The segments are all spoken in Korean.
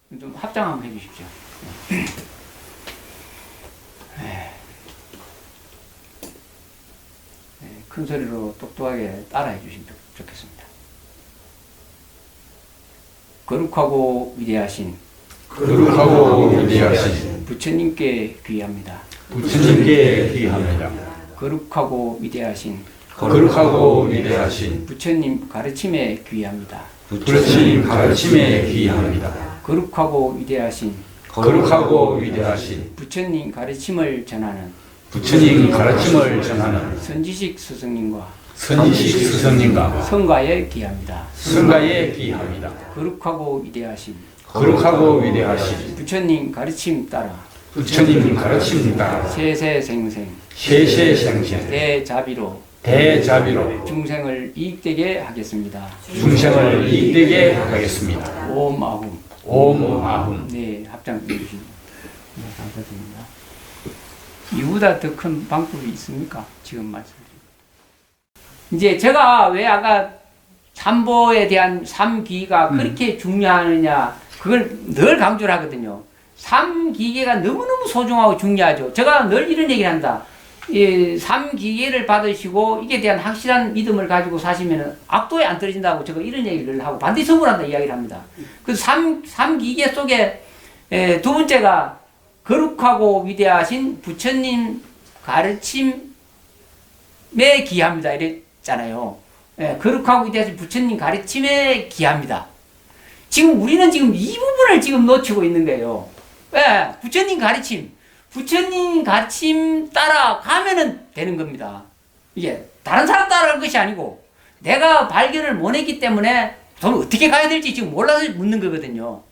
좀 합장 한번 해주십시오. 큰 소리로 똑똑하게 따라해 주시면 좋겠습니다. 거룩하고 위대하신 부처님께 귀합니다. 부처님께 귀합니다. 거룩하고 위대하신 부처님 가르침에 귀합니다. 부처님 가르침에 귀합니다. 거룩하고 위대하신 부처님 가르침을 전하는 선지식 스승님과 성가에 귀합니다. 거룩하고 위대하신 부처님 가르침 따라 세세생생 대자비로 중생을 이익되게 하겠습니다. 옴 아훔. 네, 합장 해주십니다. 네, 감사드립니다. 이보다 더 큰 방법이 있습니까? 지금 말씀드린. 이제 제가 왜 아까 삼보에 대한 삼기가 그렇게 중요하느냐, 그걸 늘 강조를 하거든요. 삼기계가 너무너무 소중하고 중요하죠. 제가 늘 이런 얘기를 한다. 이 삼기계를 받으시고 이게 대한 확실한 믿음을 가지고 사시면 악도에 안 떨어진다고 제가 이런 얘기를 하고 반드시 성불한다 이야기를 합니다. 그래서 삼기계 속에 두 번째가 거룩하고 위대하신 부처님 가르침에 기합니다. 이랬잖아요. 거룩하고 위대하신 부처님 가르침에 기합니다. 지금 우리는 지금 이 부분을 지금 놓치고 있는 거예요. 부처님 가르침 따라가면은 되는 겁니다. 이게 다른 사람 따라갈 것이 아니고 내가 발견을 못 했기 때문에 저는 어떻게 가야 될지 지금 몰라서 묻는 거거든요.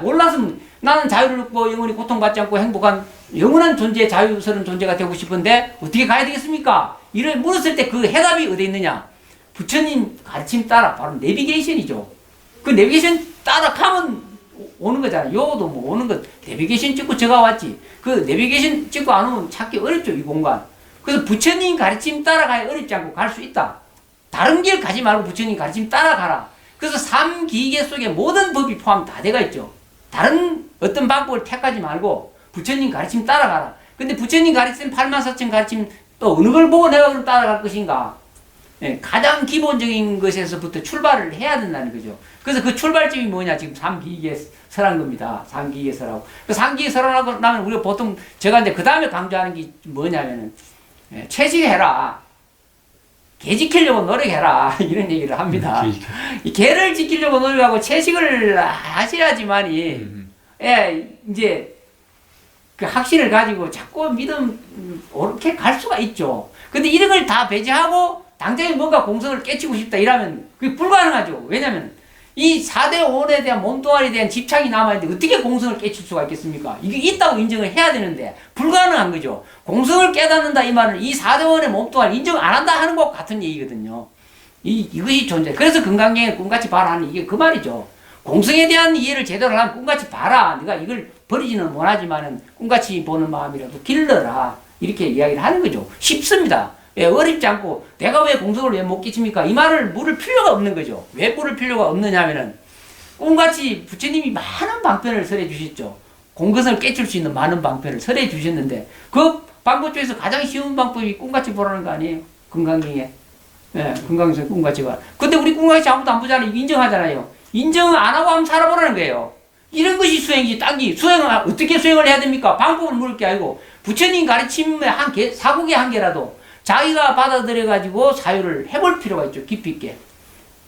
몰라서 나는 자유를 얻고 영원히 고통받지 않고 행복한 영원한 존재, 자유스러운 존재가 되고 싶은데 어떻게 가야 되겠습니까? 이를 물었을 때 그 해답이 어디 있느냐? 부처님 가르침 따라 바로 내비게이션이죠. 그 내비게이션 따라가면 오는 거잖아요. 요도 뭐 오는 거 내비게이션 찍고 제가 왔지. 그 내비게이션 찍고 안 오면 찾기 어렵죠, 이 공간. 그래서 부처님 가르침 따라가야 어렵지 않고 갈 수 있다. 다른 길 가지 말고 부처님 가르침 따라가라. 그래서 삼기계 속에 모든 법이 포함 다 돼가 있죠. 다른 어떤 방법을 택하지 말고 부처님 가르침 따라가라. 근데 부처님 가르침 84,000 가르침 또 어느 걸 보고 내가 그럼 따라갈 것인가? 가장 기본적인 것에서부터 출발을 해야 된다는 거죠. 그래서 그 출발점이 뭐냐? 지금 삼기계설한 겁니다. 삼기계설하고. 그 삼기계설하고 나면 우리가 보통 제가 이제 그 다음에 강조하는 게 뭐냐면은 채식해라. 개 지키려고 노력해라. 이런 얘기를 합니다. 이 개를 지키려고 노력하고 채식을 하셔야지만이 이제 그 확신을 가지고 자꾸 믿음 옳게 갈 수가 있죠. 근데 이런 걸 다 배제하고 당장에 뭔가 공성을 깨치고 싶다 이러면 그게 불가능하죠. 왜냐면 이 4대 5원에 대한 몸뚱아리에 대한 집착이 남아있는데 어떻게 공성을 깨칠 수가 있겠습니까? 이게 있다고 인정을 해야 되는데 불가능한 거죠. 공성을 깨닫는다 이 말은 이 4대 5원의 몸뚱아리 인정 안 한다 하는 것 같은 얘기거든요. 이것이 존재. 그래서 건강경에 꿈같이 봐라 하는 이게 그 말이죠. 공성에 대한 이해를 제대로 하면 꿈같이 봐라. 네가 이걸 버리지는 못하지만은 꿈같이 보는 마음이라도 길러라. 이렇게 이야기를 하는 거죠. 쉽습니다. 어렵지 않고 내가 왜 공성을 왜 못 끼칩니까? 이 말을 물을 필요가 없는 거죠. 왜 물을 필요가 없느냐면은 꿈같이 부처님이 많은 방편을 설해 주셨죠. 공성을 깨칠 수 있는 많은 방편을 설해 주셨는데 그 방법 중에서 가장 쉬운 방법이 꿈같이 보라는 거 아니에요? 건강경에. 건강에서 꿈같이 봐. 근데 우리 꿈같이 아무도 안 보잖아요. 인정하잖아요. 인정 안 하고 한번 살아보라는 거예요. 이런 것이 수행이지. 딴기 수행을 어떻게 수행을 해야 됩니까? 방법을 물을 게 아니고 부처님 가르침의 사국의 한계라도 자기가 받아들여가지고 사유를 해볼 필요가 있죠. 깊이 있게.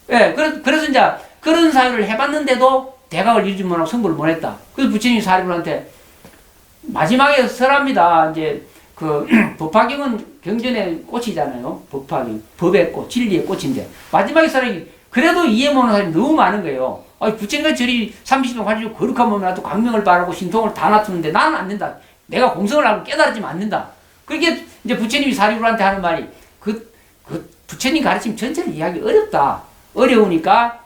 그래서 이제 그런 사유를 해봤는데도 대각을 이루지 못하고 성불을 못했다. 그래서 부처님이 사리불한테 마지막에 설합니다. 이제 그 법화경은 경전의 꽃이잖아요. 법화경. 법의 꽃, 진리의 꽃인데 마지막에 설하기 그래도 이해 못하는 사람이 너무 많은 거예요. 부처님과 저리 30년 가지고 거룩한 몸을 놔도 광명을 바라고 신통을 다 놔두는데 나는 안 된다. 내가 공성을 하고 깨달아지면 안 된다. 그렇게 이제 부처님이 사리불한테 하는 말이 그 부처님 가르침 전체를 이해하기 어렵다. 어려우니까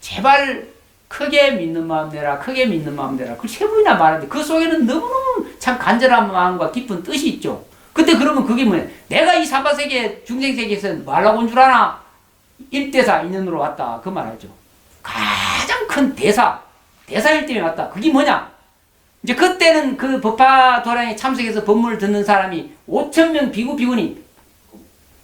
제발 크게 믿는 마음 내라. 크게 믿는 마음 내라. 그 세 번이나 말하는데 그 속에는 너무너무 참 간절한 마음과 깊은 뜻이 있죠. 근데 그러면 그게 뭐냐? 내가 이 사바세계 중생세계에서 뭐 하려고 온 줄 아나? 1대사 인연으로 왔다. 그 말하죠. 가장 큰 대사. 대사일 때문에 왔다. 그게 뭐냐? 이제 그때는 그 법화 도량에 참석해서 법문을 듣는 사람이 5,000명 비구 비구니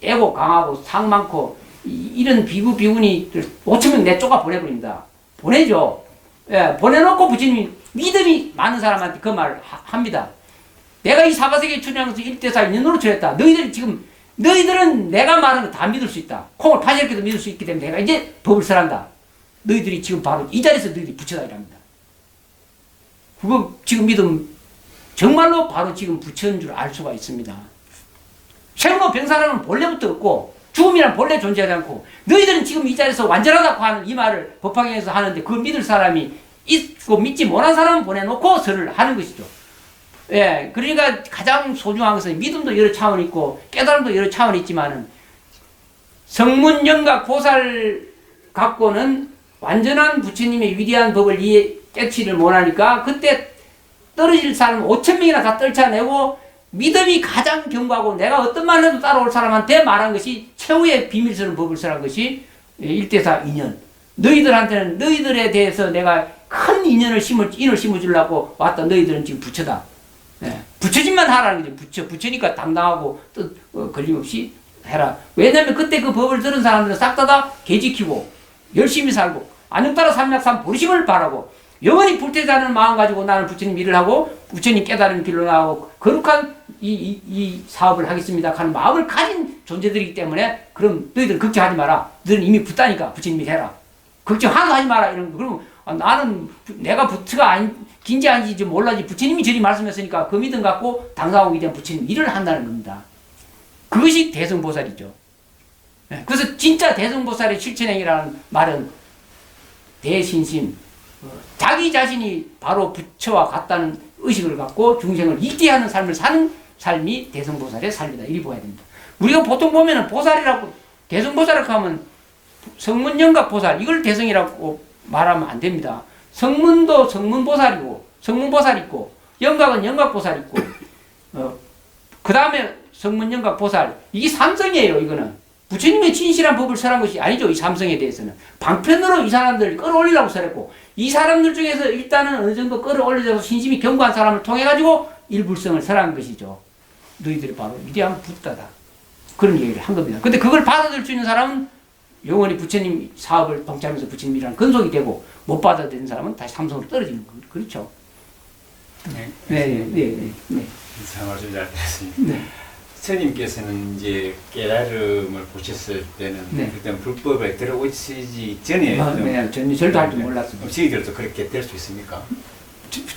애고 강하고 상 많고 이런 비구 비구니 5,000명 내쫓아 보내버립니다. 보내죠. 예, 보내놓고 부처님이 믿음이 많은 사람한테 그 말을 합니다. 내가 이 사바세계에 출연하면서 1대4 인연으로 출했다. 너희들은 내가 말하는 거 다 믿을 수 있다. 콩을 파절게도 믿을 수 있기 때문에 내가 이제 법을 설한다. 너희들이 지금 바로 이 자리에서 너희들이 부처다 이랍니다. 그거 지금 믿으면 정말로 바로 지금 부처인 줄 알 수가 있습니다. 생로 병사라는 본래부터 없고 죽음이란 본래 존재하지 않고 너희들은 지금 이 자리에서 완전하다고 하는 이 말을 법화경에서 하는데 그걸 믿을 사람이 있고 믿지 못한 사람은 보내놓고 설을 하는 것이죠. 예, 그러니까 가장 소중한 것은 믿음도 여러 차원이 있고 깨달음도 여러 차원이 있지만은 성문 영각 보살 갖고는 완전한 부처님의 위대한 법을 깨치를 못하니까 그때 떨어질 사람 5,000명이나 다 떨쳐내고 믿음이 가장 견고하고 내가 어떤 말을 해도 따라올 사람한테 말한 것이 최후의 비밀스러운 법을 설한 것이 1대4 인연. 너희들한테는 너희들에 대해서 내가 큰 인을 심어주려고 왔다. 너희들은 지금 부처다. 예, 부처짓만 하라는 거죠. 부처니까 당당하고 뜻 걸림없이 해라. 왜냐면 그때 그 법을 들은 사람들은 싹 다 개지키고 열심히 살고 안녕따라 삼약삼 보리심을 바라고 영원히 불태자는 마음 가지고 나는 부처님 일을 하고 부처님 깨달은 길로 나가고 거룩한 이 사업을 하겠습니다 하는 마음을 가진 존재들이기 때문에 그럼 너희들 걱정하지 마라. 너희들은 이미 붙다니까 부처님이 해라. 걱정 하나도 하지 마라. 이런 거. 그러면 나는 내가 부처가 긴지 아닌지 몰라지 부처님이 저리 말씀했으니까 그 믿음 갖고 당사하고 위대한 부처님 일을 한다는 겁니다. 그것이 대성보살이죠. 그래서 진짜 대성보살의 실천행이라는 말은 대신심, 자기 자신이 바로 부처와 같다는 의식을 갖고 중생을 이기하는 삶을 사는 삶이 대성보살의 삶이다. 이리 보아야 됩니다. 우리가 보통 보면은 보살이라고 대성보살이라고 하면 성문영각 보살 이걸 대성이라고 말하면 안 됩니다. 성문도 성문보살이고 성문보살 있고 영각은 영각보살 있고 그 다음에 성문영각보살 이게 삼성이에요. 이거는 부처님의 진실한 법을 설한 것이 아니죠. 이 삼성에 대해서는 방편으로 이 사람들을 끌어올리라고 설했고 이 사람들 중에서 일단은 어느 정도 끌어올려져서 신심이 견고한 사람을 통해 가지고 일불성을 설한 것이죠. 너희들이 바로 위대한 부다다. 그런 얘기를 한 겁니다. 근데 그걸 받아들일 수 있는 사람은 영원히 부처님 사업을 동참해서 부처님이라는 근속이 되고 못 받아들이는 사람은 다시 삼성으로 떨어지는 거죠. 그렇죠. 네. 말씀 잘 들었습니다. 네. 스님께서는 이제 깨달음을 보셨을 때는 네. 그때는 불법에 들어오시기 전에 네, 저는 절도 할 줄 몰랐습니다. 저희들도 그렇게 될 수 있습니까?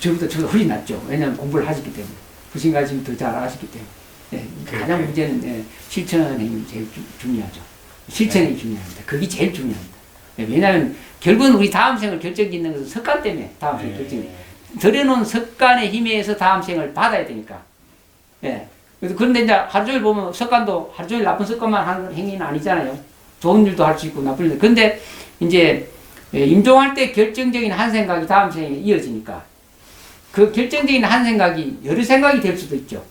저보다 훨씬 낫죠. 왜냐하면 공부를 하셨기 때문에. 부신가지금 더 잘 아시기 때문에. 네, 가장 문제는 실천행이 제일 중요하죠. 실천이 중요합니다. 그게 제일 중요합니다. 왜냐하면 결국은 우리 다음 생을 결정짓는 것은 석간 때문에 다음 생을 결정해요. 들여놓은 석간의 힘에 의해서 다음 생을 받아야 되니까. 예. 그런데 이제 하루 종일 보면 석간도 하루 종일 나쁜 습관만 하는 행위는 아니잖아요. 좋은 일도 할 수 있고 나쁜 일도. 근데 이제 임종할 때 결정적인 한 생각이 다음 생에 이어지니까 그 결정적인 한 생각이 여러 생각이 될 수도 있죠.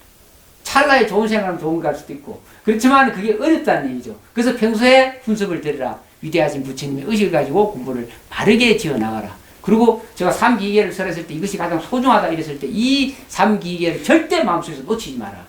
찰나에 좋은 생각은 좋은 거 할 수도 있고. 그렇지만 그게 어렵다는 얘기죠. 그래서 평소에 훈습을 들으라. 위대하신 부처님의 의식을 가지고 공부를 바르게 지어 나가라. 그리고 제가 삼기계를 설했을 때 이것이 가장 소중하다 이랬을 때 이 삼기계를 절대 마음속에서 놓치지 마라.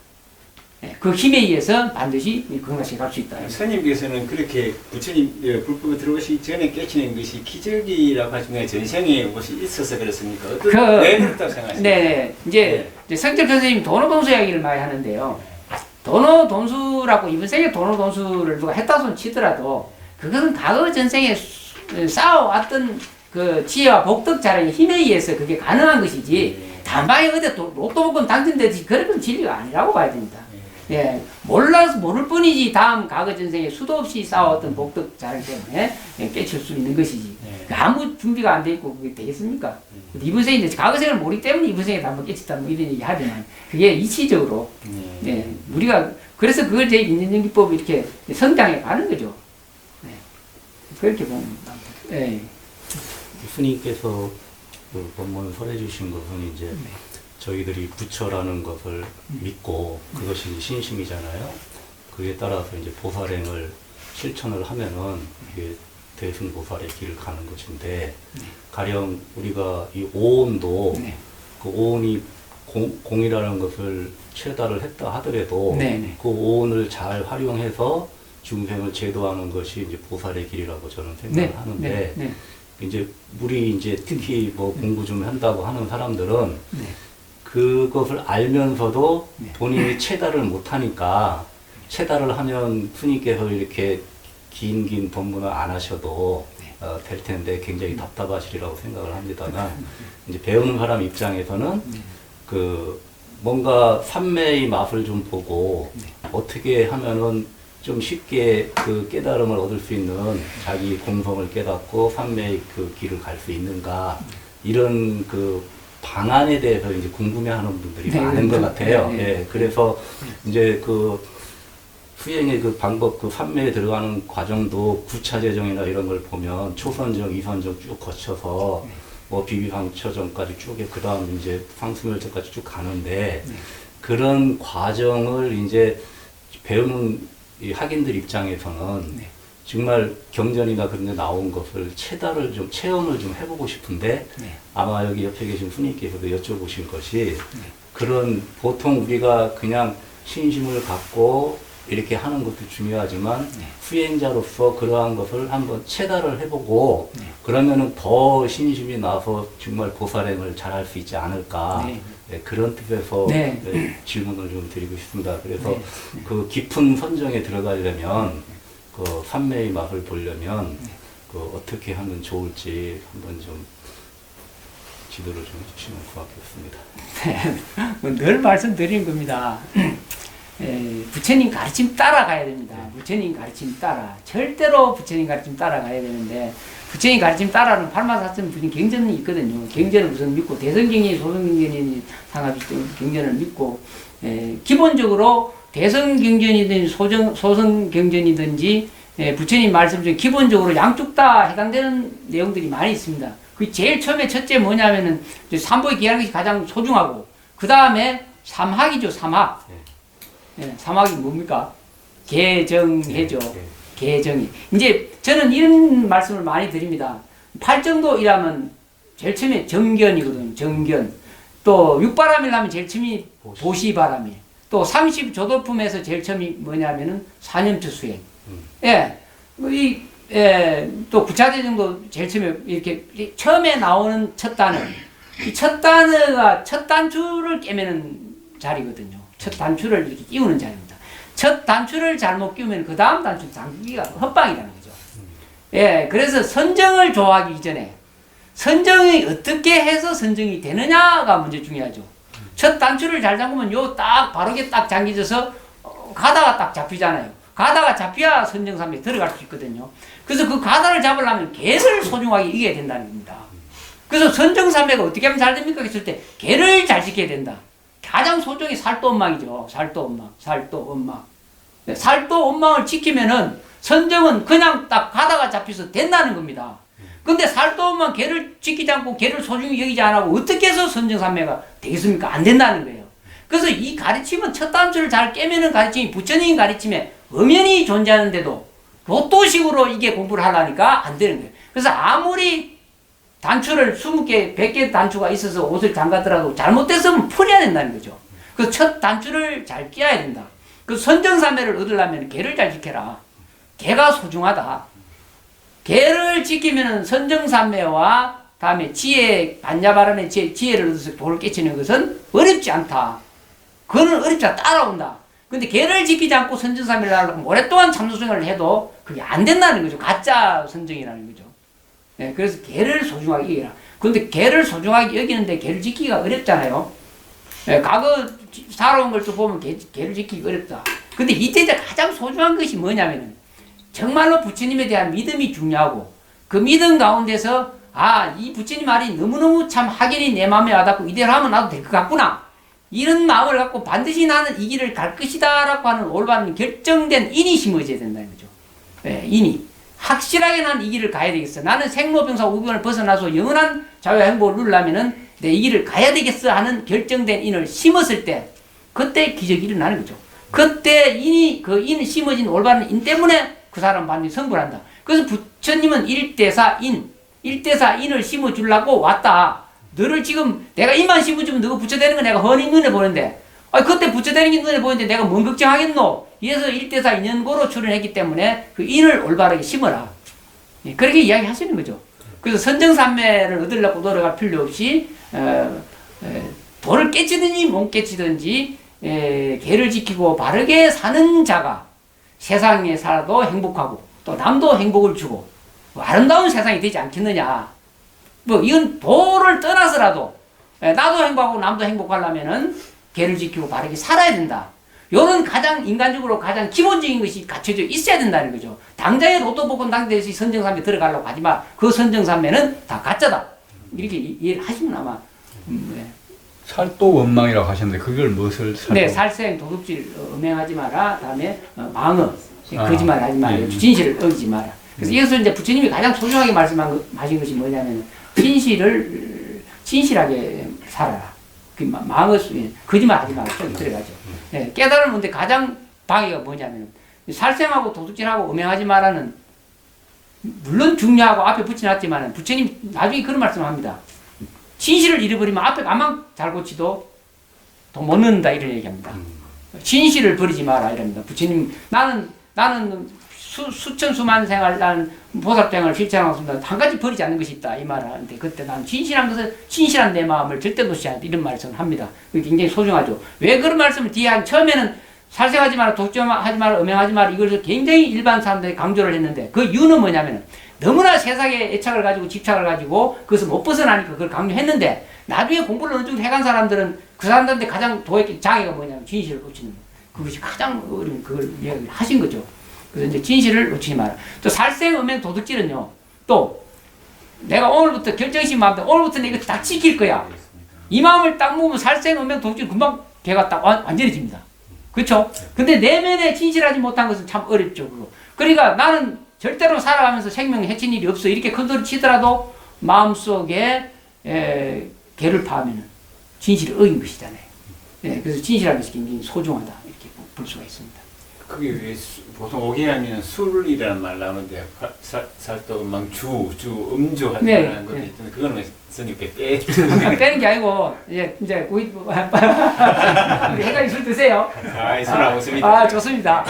그 힘에 의해서 반드시 건강하게 갈 수 있다. 스님께서는 그렇게 부처님 불법에 들어오시기 전에 깨치는 것이 기적이라고 하시면 전생에 무엇이 있어서 그렇습니까? 어떤 왜 그렇다고 생각하십니까? 네, 이제 성철 선생님이 도노돈수 이야기를 많이 하는데요. 도노돈수라고 이번 생에 도노돈수를 누가 했다 손 치더라도 그것은 과거 전생에 쌓아왔던 그 지혜와 복덕 자랑의 힘에 의해서 그게 가능한 것이지 단방에 어디 로또 복권 당첨되듯이 그런 진리가 아니라고 봐야 됩니다. 예, 몰라서 모를 뿐이지 다음 과거 전생에 수도 없이 쌓아왔던 복덕 자랑 때문에 깨칠 수 있는 것이지. 아무 준비가 안 돼 있고 그게 되겠습니까? 이번 생에 이제 과거 생을 모르기 때문에 이번 생에 한번 깨쳤다 뭐 이런 얘기 하지만 그게 이치적으로 예, 우리가 그래서 그걸 제 인연연기법이 이렇게 성장해 가는 거죠. 예, 그렇게 보면 예. 스님께서 그 본문을 설해 주신 것은 이제 저희들이 부처라는 것을 믿고 그것이 신심이잖아요. 그에 따라서 이제 보살행을 실천을 하면은 이게 대승보살의 길을 가는 것인데 가령 우리가 이 오온도 네. 그 오온이 공이라는 것을 체달을 했다 하더라도 네, 네. 그 오온을 잘 활용해서 중생을 제도하는 것이 이제 보살의 길이라고 저는 생각을 네. 하는데 네. 네. 이제 우리 이제 특히 뭐 공부 좀 한다고 하는 사람들은 네. 그것을 알면서도 네. 본인이 체달을 못하니까 체달을 하면 스님께서 이렇게 긴 법문을 안 하셔도 네. 될 텐데 굉장히 답답하시리라고 생각을 합니다만 이제 배우는 사람 입장에서는 그 뭔가 삼매의 맛을 좀 보고 어떻게 하면은 좀 쉽게 그 깨달음을 얻을 수 있는 자기 공성을 깨닫고 삼매의 그 길을 갈 수 있는가 이런 그 방안에 대해서 이제 궁금해하는 분들이 네, 많은 것 같아요. 네, 네. 예, 그래서 이제 그 수행의 그 방법, 그 삼매에 들어가는 과정도 구차재정이나 이런 걸 보면 초선정, 이선정 쭉 거쳐서 뭐 비비상처정까지 쭉, 그 다음 이제 상수멸정까지 쭉 가는데 그런 과정을 이제 배우는 이 학인들 입장에서는 네. 정말 경전이나 그런 데 나온 것을 체달을 좀 체험을 좀 해보고 싶은데 네. 아마 여기 옆에 계신 스님께서도 여쭤보실 것이 그런 보통 우리가 그냥 신심을 갖고 이렇게 하는 것도 중요하지만 수행자로서 그러한 것을 한번 체달을 해보고 그러면은 더 신심이 나서 정말 보살행을 잘할 수 있지 않을까. 네. 네, 그런 뜻에서 네. 질문을 좀 드리고 싶습니다. 그래서 그 깊은 선정에 들어가려면 그 삼매의 맛을 보려면 그 어떻게 하면 좋을지 한번 좀 지도를 좀 해주시면 고맙겠습니다. 네. 늘 말씀드린 겁니다. 부처님 가르침 따라가야 됩니다. 부처님 가르침 따라. 절대로 부처님 가르침 따라가야 되는데, 부처님 가르침 따라는 팔마사점 부처님 경전이 있거든요. 경전을 우선 믿고, 대성경전이, 소성경전이 상합이 경전을 믿고, 기본적으로 대성경전이든지 소성경전이든지, 부처님 말씀 중에 기본적으로 양쪽 다 해당되는 내용들이 많이 있습니다. 그 제일 처음에 첫째 뭐냐면은, 삼보에 기하는 것이 가장 소중하고, 그 다음에 삼학이죠, 삼학. 삼학이 뭡니까? 개정해죠. 개정이. 이제 저는 이런 말씀을 많이 드립니다. 팔정도이라면 제일 처음에 정견이거든요. 정견. 또 육바람이라면 제일 처음이 보시바람이. 또 30조도품에서 제일 처음이 뭐냐면은 사념처 수행. 예. 또 구차대정도 제일 처음에 이렇게 처음에 나오는 첫 단어. 이 첫 단어가 첫 단추를 깨매는 자리거든요. 첫 단추를 이렇게 끼우는 자리입니다. 첫 단추를 잘못 끼우면 그 다음 단추 당기기가 헛방이라는 거죠. 예, 그래서 선정을 좋아하기 이전에 선정이 어떻게 해서 선정이 되느냐가 문제 중요하죠. 첫 단추를 잘 잠그면 요 딱 바르게 딱 잠기져서 가다가 딱 잡히잖아요. 가다가 잡혀야 선정삼에 들어갈 수 있거든요. 그래서 그 가다를 잡으려면 개를 소중하게 이겨야 된다는 겁니다. 그래서 선정삼매가 어떻게 하면 잘 됩니까? 했을 때 개를 잘 지켜야 된다. 가장 소중히 살도엄망이죠. 살도엄망, 살도엄망. 살도엄망을 지키면은 선정은 그냥 딱 가다가 잡혀서 된다는 겁니다. 근데 살도엄망 개를 지키지 않고 개를 소중히 여기지 않고 어떻게 해서 선정삼매가 되겠습니까? 안 된다는 거예요. 그래서 이 가르침은 첫 단추를 잘 깨매는 가르침이 부처님 가르침에 엄연히 존재하는데도 로또식으로 이게 공부를 하려니까 안 되는 거예요. 그래서 아무리 단추를 20개, 100개 단추가 있어서 옷을 잠갔더라도 잘못됐으면 풀어야 된다는 거죠. 그 첫 단추를 잘 끼워야 된다. 그 선정삼매를 얻으려면 개를 잘 지켜라. 개가 소중하다. 개를 지키면 선정삼매와 다음에 지혜, 반야바람의 지혜를 얻어서 도를 깨치는 것은 어렵지 않다. 그거는 어렵지 않다. 따라온다. 근데 개를 지키지 않고 선정삼매를 하려고 오랫동안 참선생활을 해도 그게 안 된다는 거죠. 가짜 선정이라는 거죠. 네, 그래서 개를 소중하게 여기라. 근데 개를 소중하게 여기는데 개를 지키기가 어렵잖아요. 네, 과거 살아온 걸 또 보면 개를 지키기 어렵다. 근데 이때 이제 가장 소중한 것이 뭐냐면은 정말로 부처님에 대한 믿음이 중요하고 그 믿음 가운데서 이 부처님 말이 너무너무 참 확연히 내 마음에 와닿고 이대로 하면 나도 될 것 같구나. 이런 마음을 갖고 반드시 나는 이 길을 갈 것이다 라고 하는 올바른 결정된 인이 심어져야 된다는 거죠. 네, 인이. 확실하게 난 이 길을 가야 되겠어. 나는 생로병사 우병을 벗어나서 영원한 자유와 행복을 누리려면은 내 이 길을 가야 되겠어 하는 결정된 인을 심었을 때 그때 기적이 일어나는 거죠. 그때 인이 그 인 심어진 올바른 인 때문에 그 사람 반드시 성불한다. 그래서 부처님은 일대사인, 일대사인을 심어주려고 왔다. 너를 지금 내가 이만 심어주면 너가 부처 되는 거 내가 훤히 눈에 보는데, 그때 부처 되는 게 눈에 보이는데 내가 뭔 걱정하겠노? 이래서 일대사 인연고로 출연했기 때문에 그 인을 올바르게 심어라. 그렇게 이야기하시는 거죠. 그래서 선정삼매를 얻으려고 노력할 필요 없이 돌을 깨치든지 못 깨치든지 개를 지키고 바르게 사는 자가 세상에 살아도 행복하고 또 남도 행복을 주고 아름다운 세상이 되지 않겠느냐. 뭐 이건 도를 떠나서라도 나도 행복하고 남도 행복하려면은 개를 지키고 바르게 살아야 된다. 요런 가장 인간적으로 가장 기본적인 것이 갖춰져 있어야 된다는 거죠. 당장에 로또 복권 당대에서 선정삼매 들어가려고 하지 마. 그 선정삼매는 다 가짜다. 이렇게 이해를 하시면 아마. 네. 살도 원망이라고 하셨는데 그걸 무엇을 살도? 네, 살생, 도둑질, 음행하지 마라. 다음에 망어, 거짓말 하지 마라. 진실을 어기지 마라. 그래서 여기서 이제 부처님이 가장 소중하게 말씀하신 것이 뭐냐면 진실하게 살아라. 그 망어, 거짓말 하지 마라. 좀 들어가죠. 네, 깨달은 건데 가장 방해가 뭐냐면 살생하고 도둑질하고 음행하지 마라는 물론 중요하고 앞에 붙여놨지만 부처님 나중에 그런 말씀을 합니다. 진실을 잃어버리면 앞에 가만 잘 고치도 돈 못 넣는다 이런 얘기합니다. 진실을 버리지 마라 이랍니다. 부처님 나는 수천 수만 생활 난 보살생활을 실천하고 있습니다. 한 가지 버리지 않는 것이 있다 이 말을 하는데 그때 난 진실한 것을 진실한 내 마음을 절대 놓지 않다 이런 말씀을 합니다. 굉장히 소중하죠. 왜 그런 말씀을 뒤에 처음에는 살생하지 마라, 독점하지 마라, 음행하지 마라 이걸 굉장히 일반 사람들이 강조를 했는데 그 이유는 뭐냐면 너무나 세상에 애착을 가지고 집착을 가지고 그것을 못 벗어나니까 그걸 강조했는데 나중에 공부를 어느 정도 해간 사람들은 그 사람들한테 가장 도의 장애가 뭐냐면 진실을 놓치는 거. 그것이 가장 어려운 그걸 이야기를 하신 거죠. 그래서 이제 진실을 놓치지 마라. 또 살생, 음행, 도둑질은요. 또 내가 오늘부터 결정신 마음대 오늘부터 내가 다 지킬 거야. 이 마음을 딱 먹으면 살생, 음행, 도둑질 금방 개가 딱 완전히 집니다. 그렇죠? 근데 내면에 진실하지 못한 것은 참 어렵죠. 그거. 그러니까 나는 절대로 살아가면서 생명 해친 일이 없어. 이렇게 큰 소리 치더라도 마음속에 개를 파하면 진실을 어긴 것이잖아요. 그래서 진실한 것이 굉장히 소중하다. 이렇게 볼 수가 있습니다. 그게 왜 보통 오개하면 술이라는 말 나오는데 살도 음주 하는 네, 것도 네. 있던데 그거는 선생님께 빼 빼는 게 아니고 이제 우리 해가지 술 드세요. 술안 먹습니다. 좋습니다.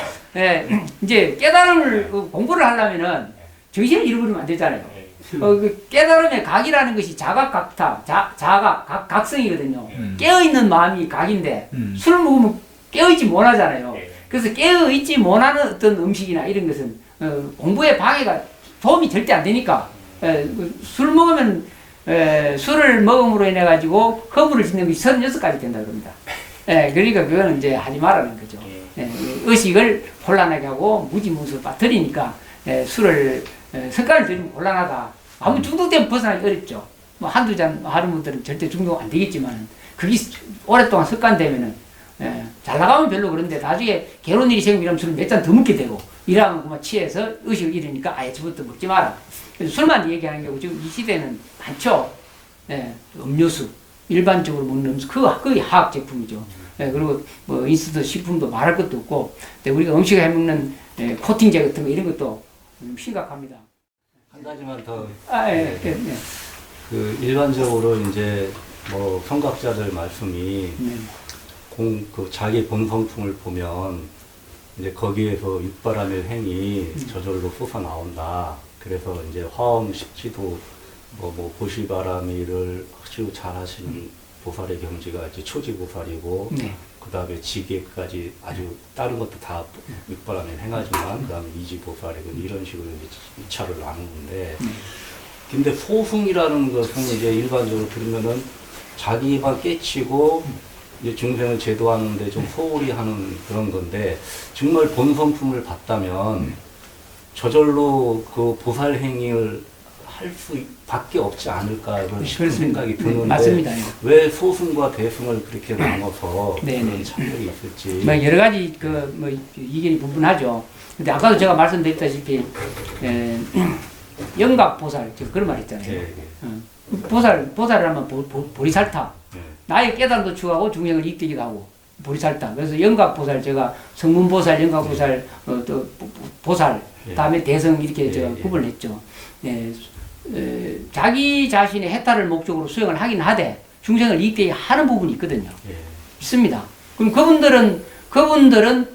이제 깨달음을 공부를 하려면은 정신을 잃어버리면 안 되잖아요. 그 깨달음의 각이라는 것이 자각각타, 각성이거든요. 깨어있는 마음이 각인데 술을 먹으면 깨어있지 못하잖아요. 그래서 깨어있지 못하는 어떤 음식이나 이런 것은 공부에 방해가 도움이 절대 안 되니까 술 먹으면 술을 먹음으로 인해 가지고 허물을 짓는 것이 36가지 된다 그럽니다. 그러니까 그거는 이제 하지 말라는 거죠. 의식을 혼란하게 하고 무지무수 빠뜨리니까 술을 습관을 들이면 곤란하다. 아무 중독되면 벗어나기 어렵죠. 뭐 한두 잔 하는 분들은 절대 중독 안 되겠지만 그게 오랫동안 습관되면은 잘 나가면 별로 그런데 나중에 결혼 일이 생기면 술을 몇 잔 더 먹게 되고 일하면 그만 취해서 의식을 잃으니까 아예 저부터 먹지 마라. 그래서 술만 얘기하는 게 지금 이 시대는 많죠. 음료수 일반적으로 먹는 음식 그게 화학 제품이죠. 그리고 뭐 인스턴트 식품도 말할 것도 없고 우리가 음식을 해먹는 코팅제 같은 거 이런 것도 심각합니다. 한 가지만 더. 네. 일반적으로 이제 뭐 성각자들 말씀이 그 자기 본성품을 보면 이제 거기에서 육바람의 행이 저절로 솟아 나온다. 그래서 이제 화엄 십지도 뭐 보시바라미를 아주 잘하시는 보살의 경지가 이제 초지보살이고 그 다음에 지계까지 아주 다른 것도 다 육바람의 행하지만 그 다음에 이지보살이고 이런 식으로 이제 2차를 나누는데 근데 소승이라는 것은 이제 일반적으로 들으면은 자기만 깨치고 이제 중생을 제도하는데 좀 소홀히 하는 그런 건데 정말 본성품을 봤다면 저절로 그 보살 행위를 할 수밖에 없지 않을까 그런 생각이 드는데 맞습니다. 왜 소승과 대승을 그렇게 나눠서 그런 차별이 있을지 뭐 여러 가지 뭐 이견이 분분하죠. 근데 아까도 제가 말씀드렸다시피 영각보살 그런 말 있잖아요. 보살을 하면 보리살타. 나의 깨달음도 추구하고 중생을 이끌기도 하고 보리살타. 그래서 영각보살 제가 성문보살, 영각보살, 또 보살 예. 다음에 대성 이렇게 예, 예. 구분을 했죠. 예, 자기 자신의 해탈을 목적으로 수행을 하긴 하되 중생을 이익되게 하는 부분이 있거든요. 예. 있습니다. 그럼 그분들은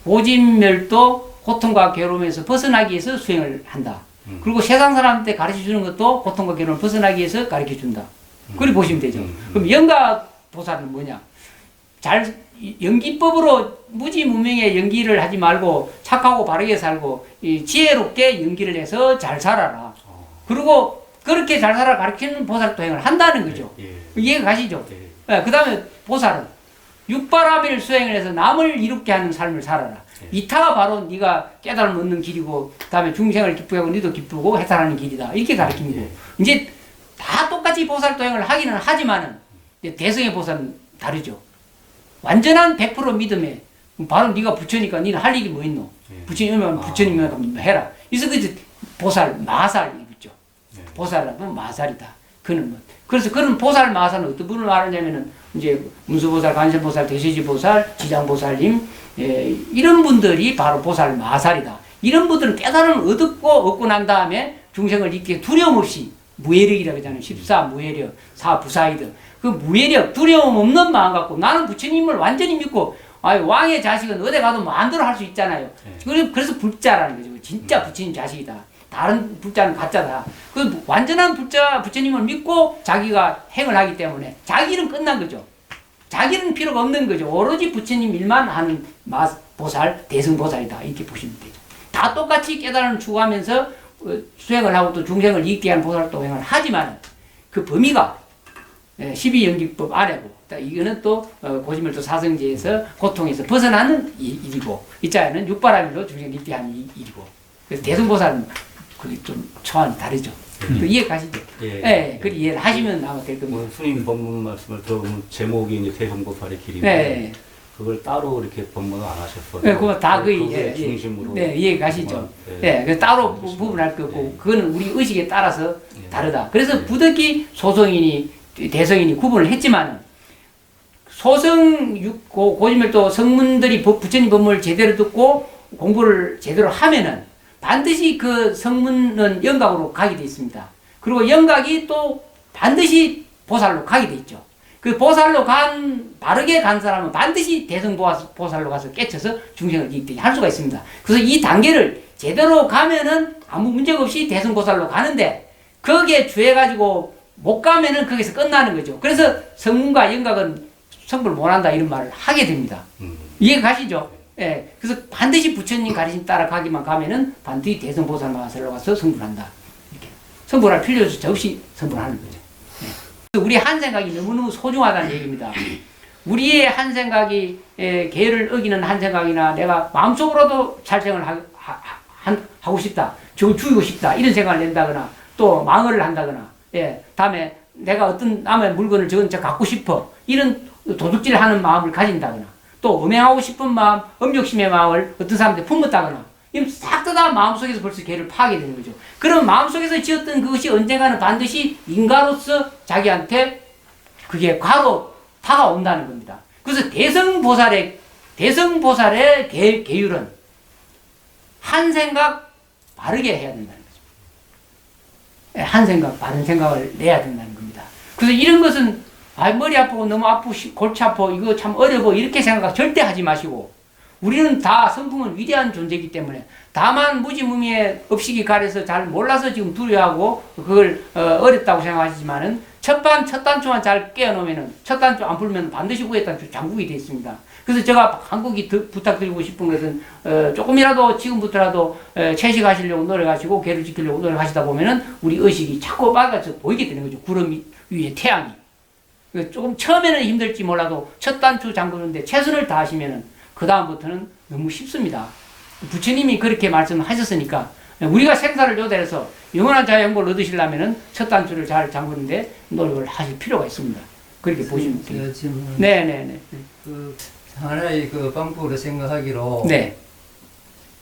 고진멸도 고통과 괴로움에서 벗어나기 위해서 수행을 한다. 그리고 세상 사람한테 가르쳐 주는 것도 고통과 괴로움을 벗어나기 위해서 가르쳐 준다. 그렇게 보시면 되죠. 그럼 영각 보살은 뭐냐? 연기법으로 무지무명의 연기를 하지 말고 착하고 바르게 살고 지혜롭게 연기를 해서 잘 살아라. 그리고 그렇게 잘 살아 가르치는 보살도행을 한다는 거죠. 예. 이해가 가시죠? 예. 그 다음에 보살은 육바라밀 수행을 해서 남을 이롭게 하는 삶을 살아라. 이타가 바로 네가 깨달음 얻는 길이고 그다음에 중생을 기쁘게 하고 너도 기쁘고 해탈하는 길이다. 이렇게 가르칩니다. 이제 다 똑같이 보살도행을 하기는 하지만은 이제 대성의 보살은 다르죠. 완전한 100% 믿음에 바로 네가 부처니까 너는 할 일이 뭐 있노? 부처님은 부처님만 해라. 그래서 그 보살 마살이죠. 보살은 마살이다. 그는 뭐 그래서 그런 보살 마살은 어떤 분을 말하냐면은 이제 문수보살, 관세보살, 대세지보살, 지장보살님 이런 분들이 바로 보살 마살이다. 이런 분들은 깨달음을 얻고 난 다음에 중생을 이렇게 두려움 없이 무예력이라고 하잖아요. 14 무예력, 4 부사이드. 그 무예력, 두려움 없는 마음 갖고 나는 부처님을 완전히 믿고 왕의 자식은 어디 가도 마음대로 할 수 있잖아요. 그래서 불자라는 거죠. 진짜 부처님 자식이다. 다른 불자는 가짜다. 그 완전한 부처님을 믿고 자기가 행을 하기 때문에 자기 일은 끝난 거죠. 자기 일은 필요가 없는 거죠. 오로지 부처님 일만 하는 보살, 대승보살이다. 이렇게 보시면 되죠. 다 똑같이 깨달음을 추구하면서 수행을 하고 또 중생을 이익게 하는 보살도행을 하지만 그 범위가 12연기법 아래고 이거는 또 고지멸도 사성제에서 고통에서 벗어나는 일이고 이 자에는 육바라밀로 중생을 이익게 하는 일이고 그래서 대승보살은 그게 좀 초안이 다르죠. 이해 가시죠? 예. 그 이해를 하시면 아마 될 겁니다. 뭐 스님 법문 말씀을 들어보면 제목이 이제 대성보살의 길인데 네. 그걸 따로 이렇게 법문을 안 하셨어요. 네, 그거 다 그게 중심으로. 네, 이해 가시죠? 예, 그래서 따로 구분할 거고 그거는 우리 의식에 따라서 다르다. 그래서 부득이 소성이니 대성이니 구분을 했지만은 소성 고지멸도 성문들이 부처님 법문을 제대로 듣고 공부를 제대로 하면은 반드시 그 성문은 영각으로 가게 돼 있습니다. 그리고 영각이 또 반드시 보살로 가게 돼 있죠. 그 보살로 바르게 간 사람은 반드시 대성보살로 가서 깨쳐서 중생을 이익되게 할 수가 있습니다. 그래서 이 단계를 제대로 가면은 아무 문제가 없이 대성보살로 가는데 거기에 주해가지고 못 가면은 거기서 끝나는 거죠. 그래서 성문과 영각은 성불 못한다 이런 말을 하게 됩니다. 이해가 가시죠? 예, 그래서 반드시 부처님 가르침 따라가기만 가면은 반드시 대성보살 마살로 가서 성불한다. 이렇게 성불할 필요조차 없이 성불하는 거죠. 예. 우리 한 생각이 너무너무 소중하다는 얘기입니다. 우리의 한 생각이 계를 어기는 한 생각이나 내가 마음속으로도 살생을 하고 싶다, 저걸 죽이고 싶다 이런 생각을 낸다거나 또 망언을 한다거나, 다음에 내가 어떤 남의 물건을 저건 저 갖고 싶어 이런 도둑질하는 마음을 가진다거나. 또 음행하고 싶은 마음, 음욕심의 마음을 어떤 사람한테 품었다거나 이건 싹 다 마음속에서 벌써 걔를 파게 되는 거죠. 그럼 마음속에서 지었던 그것이 언젠가는 반드시 인가로서 자기한테 그게 과로 다가온다는 겁니다. 그래서 대성보살의 계율은 한 생각 바르게 해야 된다는 거죠. 한 생각, 바른 생각을 내야 된다는 겁니다. 그래서 이런 것은 머리 아프고 너무 아프고 골치 아파 이거 참 어려워 이렇게 생각 절대 하지 마시고 우리는 다 성품은 위대한 존재이기 때문에 다만 무지무미의 업식이 가려서 잘 몰라서 지금 두려워하고 그걸 어렵다고 생각하시지만은 첫 단추만 잘 깨어놓으면은 첫 단추 안 풀면 반드시 후에 단추 장국이 되어 있습니다. 그래서 제가 한국이 부탁드리고 싶은 것은 조금이라도 지금부터라도 채식하시려고 노력하시고 계를 지키려고 노력하시다 보면은 우리 의식이 자꾸 밝아져 보이게 되는 거죠. 구름 위에 태양이. 조금 처음에는 힘들지 몰라도 첫 단추 잠그는데 최선을 다하시면은 그 다음부터는 너무 쉽습니다. 부처님이 그렇게 말씀하셨으니까 우리가 생사를 요대해서 영원한 자유행복을 얻으시려면은 첫 단추를 잘 잠그는데 노력을 하실 필요가 있습니다. 그렇게 보시면 됩니다. 네네네. 그 하나의 그 방법으로 생각하기로 네.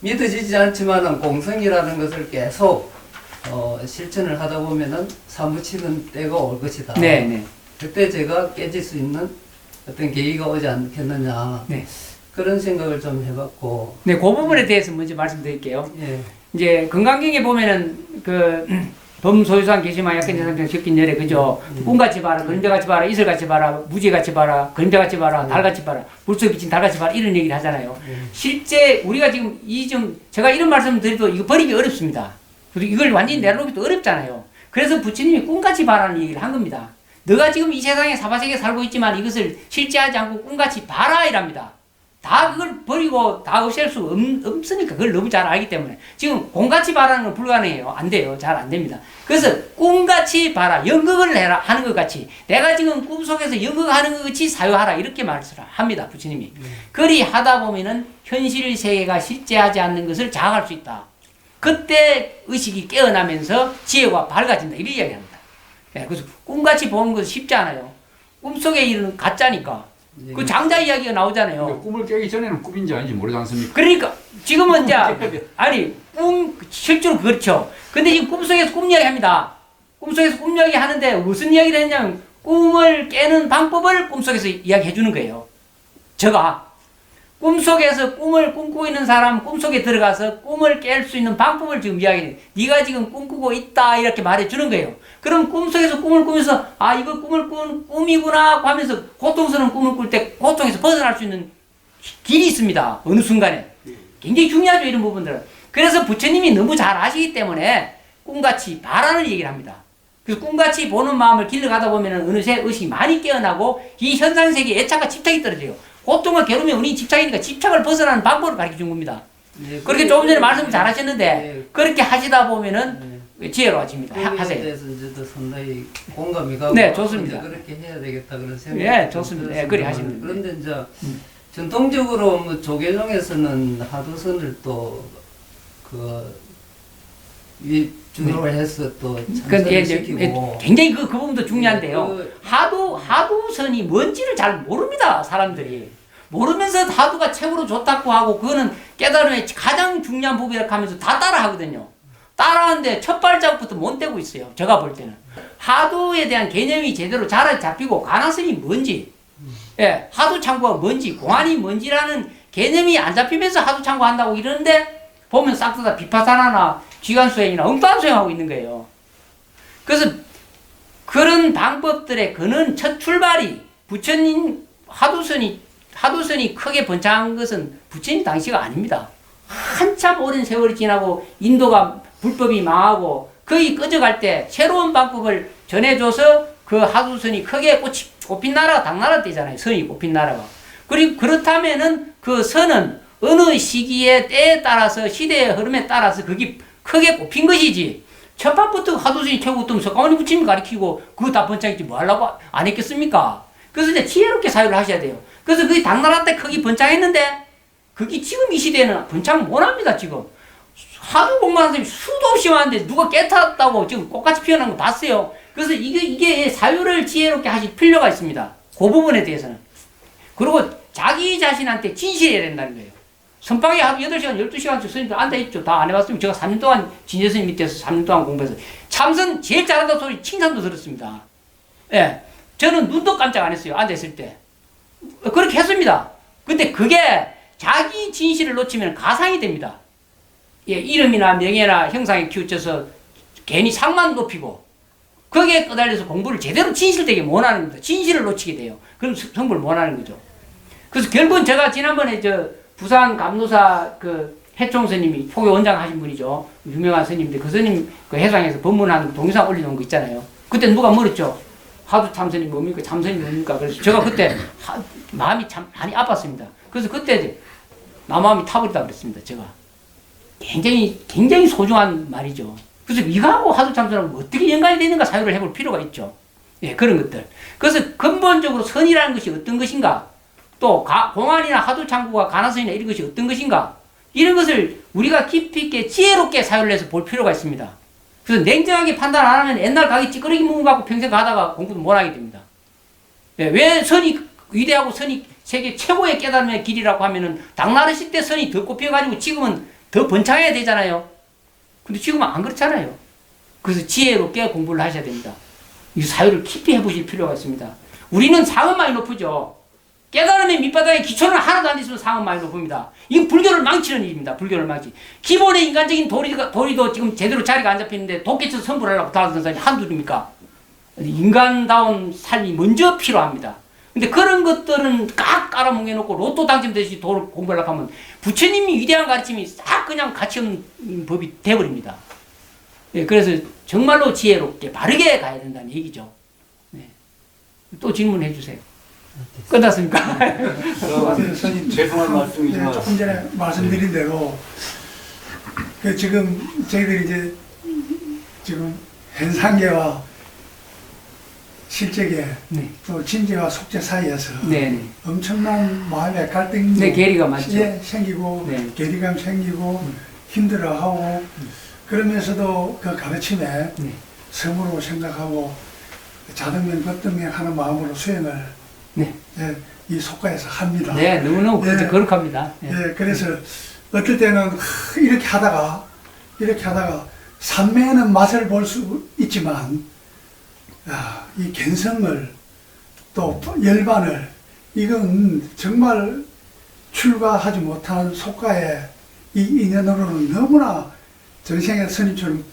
믿어지지 않지만은 공성이라는 것을 계속 실천을 하다 보면은 사무치는 때가 올 것이다. 네네. 그때 제가 깨질 수 있는 어떤 계기가 오지 않겠느냐. 네. 그런 생각을 좀 해봤고. 네, 그 부분에 대해서 먼저 말씀드릴게요. 예. 이제 건강경에 보면은 그 범소유산 개시마 약간 재산병 적긴 열에 그죠? 꿈같이 봐라, 그림자같이 봐라, 이슬같이 봐라, 무지같이 봐라, 그림자같이 봐라, 달같이 봐라, 물속에 비친 달같이 봐라 이런 얘기를 하잖아요. 실제 우리가 지금 제가 이런 말씀을 드려도 이거 버리기 어렵습니다. 그리고 이걸 완전히 내려놓기도 어렵잖아요. 그래서 부처님이 꿈같이 봐라는 얘기를 한 겁니다. 너가 지금 이 세상에 사바세계에 살고 있지만 이것을 실제하지 않고 꿈같이 봐라 이랍니다. 다 그걸 버리고 다 없앨 수 없으니까 그걸 너무 잘 알기 때문에 지금 공같이 봐라는 건 불가능해요. 안 돼요. 잘 안 됩니다. 그래서 꿈같이 봐라. 연극을 해라 하는 것 같이 내가 지금 꿈속에서 연극하는 것 같이 사유하라 이렇게 말씀을 합니다. 부처님이. 그리 하다 보면은 현실 세계가 실제하지 않는 것을 자각할 수 있다. 그때 의식이 깨어나면서 지혜가 밝아진다. 이런 이야기합니다. 네, 그래서 꿈같이 보는 것은 쉽지 않아요. 꿈속에 일은 가짜니까. 그 장자 이야기가 나오잖아요. 그러니까 꿈을 깨기 전에는 꿈인지 아닌지 모르지 않습니까? 그러니까 지금은 이제 아니 실제로 그렇죠. 근데 지금 꿈속에서 꿈 이야기 합니다. 꿈속에서 꿈 이야기 하는데 무슨 이야기를 했냐면 꿈을 깨는 방법을 꿈속에서 이야기해 주는 거예요. 제가 꿈속에서 꿈을 꿈꾸고 있는 사람 꿈속에 들어가서 꿈을 깰 수 있는 방법을 지금 이야기해. 네가 지금 꿈꾸고 있다 이렇게 말해 주는 거예요. 그럼 꿈속에서 꿈을 꾸면서 아 이거 꿈을 꾼 꿈이구나 하면서 고통스러운 꿈을 꿀 때 고통에서 벗어날 수 있는 길이 있습니다. 어느 순간에. 굉장히 중요하죠 이런 부분들은. 그래서 부처님이 너무 잘 아시기 때문에 꿈같이 봐라는 얘기를 합니다. 그래서 꿈같이 보는 마음을 길러가다 보면 어느새 의식이 많이 깨어나고 이 현상세계에 애착과 집착이 떨어져요. 고통과 괴로움에 우리 집착이니까 집착을 벗어나는 방법을 가르쳐 준 겁니다. 네, 그렇게 조금 전에 말씀 잘 하셨는데 네. 그렇게 하시다 보면은 지혜로워집니다. 거기에 하세요. 대해서 이제도 상당히 공감이 가고 네, 좋습니다. 이제 그렇게 해야 되겠다 그런 생각이 예, 좋습니다. 예, 그리 하시면 그런데 이제 전통적으로 뭐 조계종에서는 하도선을 또그 주로 해서 또 찬성시키고 굉장히 그 부분도 중요한데요. 그 하두선이 뭔지를 잘 모릅니다. 사람들이. 모르면서 하두가 최고로 좋다고 하고 그거는 깨달음의 가장 중요한 부분이라고 하면서 다 따라 하거든요. 따라하는데 첫 발자국부터 못 떼고 있어요. 제가 볼 때는. 하두에 대한 개념이 제대로 잘 잡히고 가나선이 뭔지, 예, 하두 창고가 뭔지, 공안이 뭔지라는 개념이 안 잡히면서 하두 창고한다고 이러는데 보면 싹 다 비파사나나 쥐간수행이나 엉뚱한 수행하고 있는 거예요. 그래서 그런 방법들의 그는 첫 출발이 부처님 하두선이 크게 번창한 것은 부처님 당시가 아닙니다. 한참 오랜 세월이 지나고 인도가 불법이 망하고 거의 꺼져갈 때 새로운 방법을 전해줘서 그 하두선이 크게 꼽힌 나라가 당나라 때잖아요. 선이 꼽힌 나라가. 그리고 그렇다면은 그 선은 어느 시기에 때에 따라서 시대의 흐름에 따라서 그게 크게 꼽힌 것이지. 첫 판부터 하두선이 최고 뜨면서 가만히 부처님 가르치고 그거 다 번창했지 뭐 하려고 안 했겠습니까? 그래서 이제 지혜롭게 사유를 하셔야 돼요. 그래서 그게 당나라 때 크게 번창했는데 그게 지금 이 시대에는 번창 못합니다. 지금 하도 공부하는 사람이 수도 없이 많은데 누가 깨닫다고 지금 꽃같이 피어난 거 봤어요. 그래서 이게 사유를 지혜롭게 하실 필요가 있습니다. 그 부분에 대해서는. 그리고 자기 자신한테 진실해야 된다는 거예요. 선방에 하루 8시간, 12시간씩 스님들 앉아있죠. 다 안 해봤으면 제가 3년 동안 진재 스님 밑에서 3년 동안 공부해서 참선 제일 잘한다는 소리 칭찬도 들었습니다. 예. 저는 눈도 깜짝 안 했어요. 앉아있을 때. 그렇게 했습니다. 근데 그게 자기 진실을 놓치면 가상이 됩니다. 예, 이름이나 명예나 형상에 키우쳐서 괜히 상만 높이고 거기에 끄달려서 공부를 제대로 진실되게 못하는 겁니다. 진실을 놓치게 돼요. 그럼 성불을 못하는 거죠. 그래서 결국은 제가 지난번에 부산 감노사 그 해총 스님이 포교 원장 하신 분이죠. 유명한 스님인데 그 스님 그 해상에서 법문하는 동영상 올려놓은 거 있잖아요. 그때 누가 물었죠. 하두 참선이 뭡니까? 참선이 뭡니까? 그래서 제가 그때 마음이 참 많이 아팠습니다. 그래서 그때 나 마음이 타버리다 그랬습니다. 제가. 굉장히 소중한 말이죠. 그래서 이거하고 하두 참선하고 어떻게 연관이 되는가 사유를 해볼 필요가 있죠. 예, 그런 것들. 그래서 근본적으로 선이라는 것이 어떤 것인가? 또 공안이나 하두 창구가 가나선이나 이런 것이 어떤 것인가? 이런 것을 우리가 깊이 있게 지혜롭게 사유를 해서 볼 필요가 있습니다. 그래서 냉정하게 판단 안 하면 옛날 가기 찌끄러기 문구 갖고 평생 가다가 공부도 못 하게 됩니다. 예, 왜 선이 위대하고 선이 세계 최고의 깨달음의 길이라고 하면은 당나라 시대 선이 더 꼽혀가지고 지금은 더 번창해야 되잖아요. 근데 지금은 안 그렇잖아요. 그래서 지혜롭게 공부를 하셔야 됩니다. 이 사유를 깊이 해보실 필요가 있습니다. 우리는 상은 많이 높으죠. 깨달음의 밑바닥에 기초는 하나도 안 있으면 상은 많이 높습니다. 이건 불교를 망치는 일입니다. 불교를 망치. 기본의 인간적인 도리도 지금 제대로 자리가 안 잡히는데 도끼쳐서 선불하려고 달아든 사람이 한둘입니까? 인간다운 삶이 먼저 필요합니다. 근데 그런 것들은 깍 깔아뭉개놓고 로또 당첨되듯이 도를 공부하려고 하면 부처님이 위대한 가르침이 싹 그냥 가치 없는 법이 돼버립니다. 예, 그래서 정말로 지혜롭게 바르게 가야 된다는 얘기죠. 네. 또 질문해 주세요. 끝났습니까? 스님 죄송한 말씀이지만 조금 전에 말씀드린 대로 그 지금 저희들이 이제 지금 현상계와 실제계 네. 또 진제와 속제 사이에서 네. 엄청난 마음의 갈등이 네, 괴리가 많죠. 생기고 네. 괴리감 생기고 힘들어하고 그러면서도 그 가르침에 네. 성으로 생각하고 자등면 겉등면 하는 마음으로 수행을 네. 예, 이 속가에서 합니다. 네, 너무너무 예. 거룩합니다. 예. 예, 그래서 어떨 때는 이렇게 하다가 삼매는 맛을 볼 수 있지만 이 견성을 또 열반을 이건 정말 출가하지 못한 속가의 이 인연으로는 너무나 전생의 스님처럼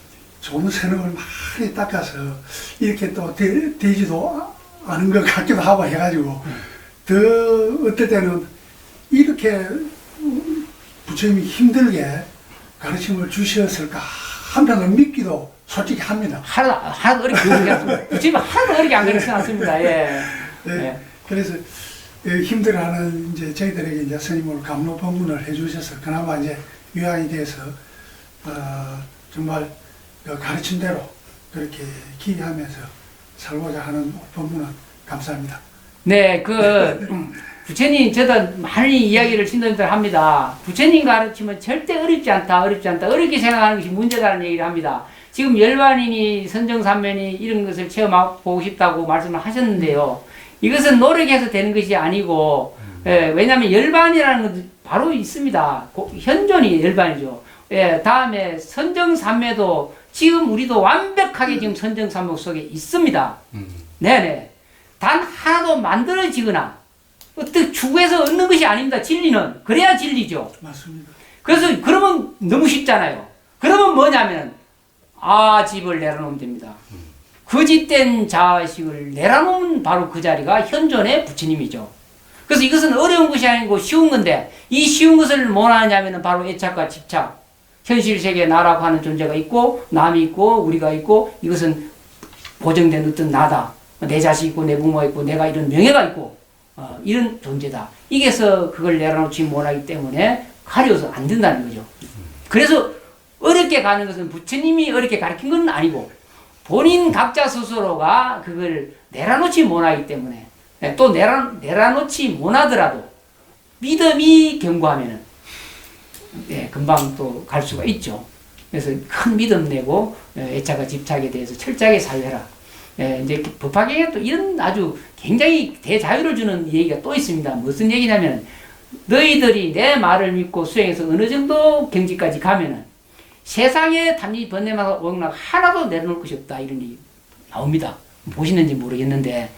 좋은 선업을 많이 닦아서 이렇게 또 되지도 않은 것 같기도 하고 해가지고 더 어떨 때는 이렇게 부처님이 힘들게 가르침을 주셨을까 한편으로 믿기도 솔직히 합니다. 하나도 어렵게 가르치지 지금 하나도 어렵게 안 가르치지 않습니다. 예. 예, 예. 그래서 힘들어하는 이제 저희들에게 이제 스님을 감로 법문을 해주셔서 그나마 이제 유한이 돼서 정말 그 가르침대로 그렇게 기이하면서 살고자 하는 법문은 감사합니다. 네, 부처님, 저도 많이 이야기를 신도님들 합니다. 부처님 가르치면 절대 어렵지 않다. 어렵게 생각하는 것이 문제다는 얘기를 합니다. 지금 열반이니 선정산면이 이런 것을 체험하고 싶다고 말씀을 하셨는데요. 이것은 노력해서 되는 것이 아니고, 예, 왜냐하면 열반이라는 것도 바로 있습니다. 현존이 열반이죠. 예, 다음에 선정산매도 지금 우리도 완벽하게 지금 선정산매 속에 있습니다. 네네. 단 하나도 만들어지거나 어떻게 추구해서 얻는 것이 아닙니다. 진리는. 그래야 진리죠. 맞습니다. 그래서 그러면 너무 쉽잖아요. 그러면 뭐냐면 집을 내려놓으면 됩니다. 거짓된 자식을 내려놓으면 바로 그 자리가 현존의 부처님이죠. 그래서 이것은 어려운 것이 아니고 쉬운 건데 이 쉬운 것을 뭐 하냐면 바로 애착과 집착. 현실 세계에 나라고 하는 존재가 있고 남이 있고 우리가 있고 이것은 보정된 어떤 나다. 내 자식 있고 내 부모가 있고 내가 이런 명예가 있고 이런 존재다. 이게서 그걸 내려놓지 못하기 때문에 가려서 안 된다는 거죠. 그래서 어렵게 가는 것은 부처님이 어렵게 가르친 건 아니고 본인 각자 스스로가 그걸 내려놓지 못하기 때문에 또 내려놓지 못하더라도 믿음이 견고하면은 금방 또 갈 수가 있죠. 그래서 큰 믿음 내고 애착과 집착에 대해서 철저하게 사유해라. 이제 법화계에 또 이런 아주 굉장히 대자유를 주는 얘기가 또 있습니다. 무슨 얘기냐면 너희들이 내 말을 믿고 수행해서 어느 정도 경지까지 가면은 세상에 탐지 번뇌마다 오용락 하나도 내려놓을 것이 없다 이런 얘기 나옵니다. 보시는지 모르겠는데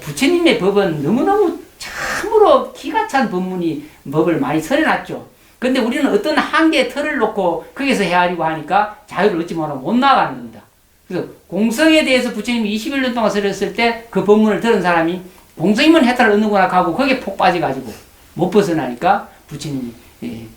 부처님의 법은 너무너무 참으로 기가 찬 법을 많이 설해놨죠. 근데 우리는 어떤 한계의 틀을 놓고 거기서 헤아리고 하니까 자유를 얻지 못하고 못 나가는 겁니다. 그래서 공성에 대해서 부처님이 21년 동안 설했을 때 그 법문을 들은 사람이 공성이면 해탈을 얻는구나 하고 거기에 폭 빠져가지고 못 벗어나니까 부처님이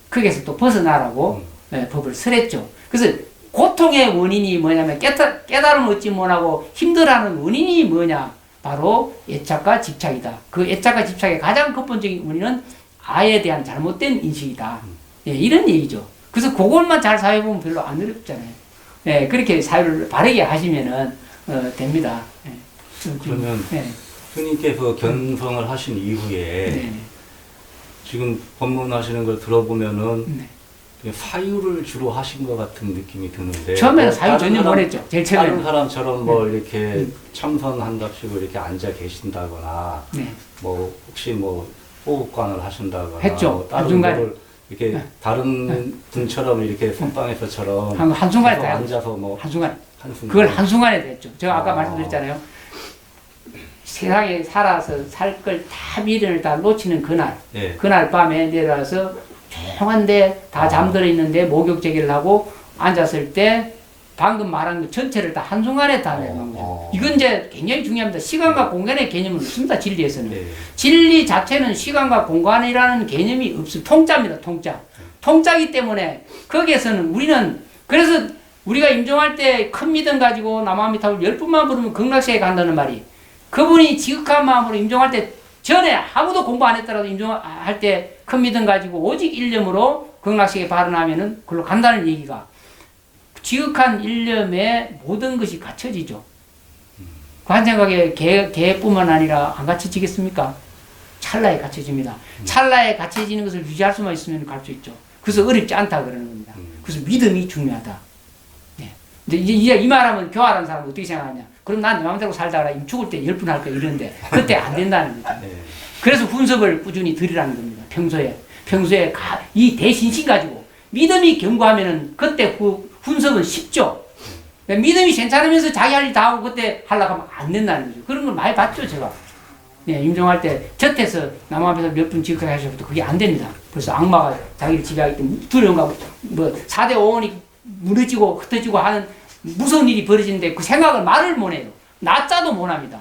거기에서 또 벗어나라고 법을 설했죠. 그래서 고통의 원인이 뭐냐면 깨달음을 얻지 못하고 힘들어하는 원인이 뭐냐 바로 애착과 집착이다. 그 애착과 집착의 가장 근본적인 원인은 아에 대한 잘못된 인식이다. 이런 얘기죠. 그래서 그것만 잘 사회보면 별로 안 어렵잖아요. 그렇게 사유를 바르게 하시면은 됩니다. 그러면 스님께서 견성을 하신 이후에 지금 법문하시는 걸 들어보면은 사유를 주로 하신 것 같은 느낌이 드는데 처음에는 사유 전혀 못 했죠. 제일 처음에는. 다른 사람처럼 뭐 이렇게 참선한답시고 이렇게 앉아 계신다거나 뭐 혹시 뭐 호흡관을 하신다거나 했죠. 뭐 다른 거를 이렇게 다른 분처럼 이렇게 선방에서처럼 한순간에 다 앉아서 뭐 한순간 그걸 한순간에 됐죠. 제가 아까 말씀드렸잖아요. 세상에 살아서 살 걸 다 미련을 다 놓치는 그날, 예. 그날 밤에 내려와서 조용한데 다 잠들어 있는데 목욕제기를 하고 앉았을 때 방금 말한 것 전체를 다 한순간에 다 내놓는 거예요. 이건 이제 굉장히 중요합니다. 시간과 공간의 개념은 없습니다. 진리에서는. 예. 진리 자체는 시간과 공간이라는 개념이 없습니다. 통짜입니다. 통짜. 통짜기 때문에 거기에서는 우리는 그래서 우리가 임종할 때 큰 믿음 가지고 남아미타불 10분만 부르면 극락세에 간다는 말이 그분이 지극한 마음으로 임종할 때 전에 아무도 공부 안 했더라도 임종할 때 큰 믿음 가지고 오직 일념으로 극락세에 발언하면은 그걸로 간다는 얘기가 지극한 일념에 모든 것이 갖춰지죠. 그 한 생각에 개뿐만 아니라 안 갖춰지겠습니까? 찰나에 갖춰집니다. 찰나에 갖춰지는 것을 유지할 수만 있으면 갈 수 있죠. 그래서 어렵지 않다 그러는 겁니다. 그래서 믿음이 중요하다. 네. 근데 이제 이 말하면 교활한 사람은 어떻게 생각하냐? 그럼 난 내 마음대로 살다가 죽을 때 10분 할 거야 이런데 그때 안 된다는 거죠. 네. 그래서 훈습을 꾸준히 드리라는 겁니다. 평소에 이 대신심 가지고 믿음이 견고하면은 그때 그 훈습은 쉽죠. 믿음이 괜찮으면서 자기 할 일 다 하고 그때 하려고 하면 안 된다는 거죠. 그런 걸 많이 봤죠, 제가. 네, 임종할 때 젖에서 남 앞에서 몇 분 지극하게 하셔도 그게 안 됩니다. 벌써 악마가 자기를 지배하기 때문에 두려움과 뭐 4대 5원이 무너지고 흩어지고 하는 무서운 일이 벌어지는데 그 생각을 말을 못 해요. 나자도 못 합니다.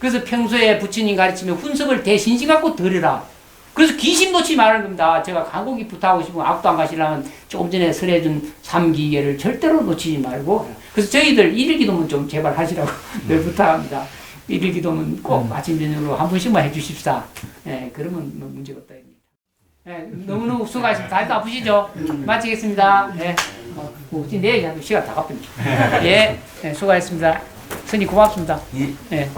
그래서 평소에 부처님 가르치면 훈습을 대신심 갖고 들으라. 그래서 귀신 놓지 말라는 겁니다. 제가 간곡히 부탁하고 싶으면 악도 안 가시려면 조금 전에 설해준 3기계를 절대로 놓치지 말고 그래서 저희들 일일기도문 좀 제발 하시라고 늘 부탁합니다. 일일기도문 꼭 아침 저녁으로 한 번씩만 해주십사. 예, 그러면 뭐 문제가 없다. 예, 너무너무 수고하셨습니다. 다리도 아프시죠? 마치겠습니다. 예, 내일 시간 다 갚습니다. 예, 수고하셨습니다. 스님 고맙습니다. 예.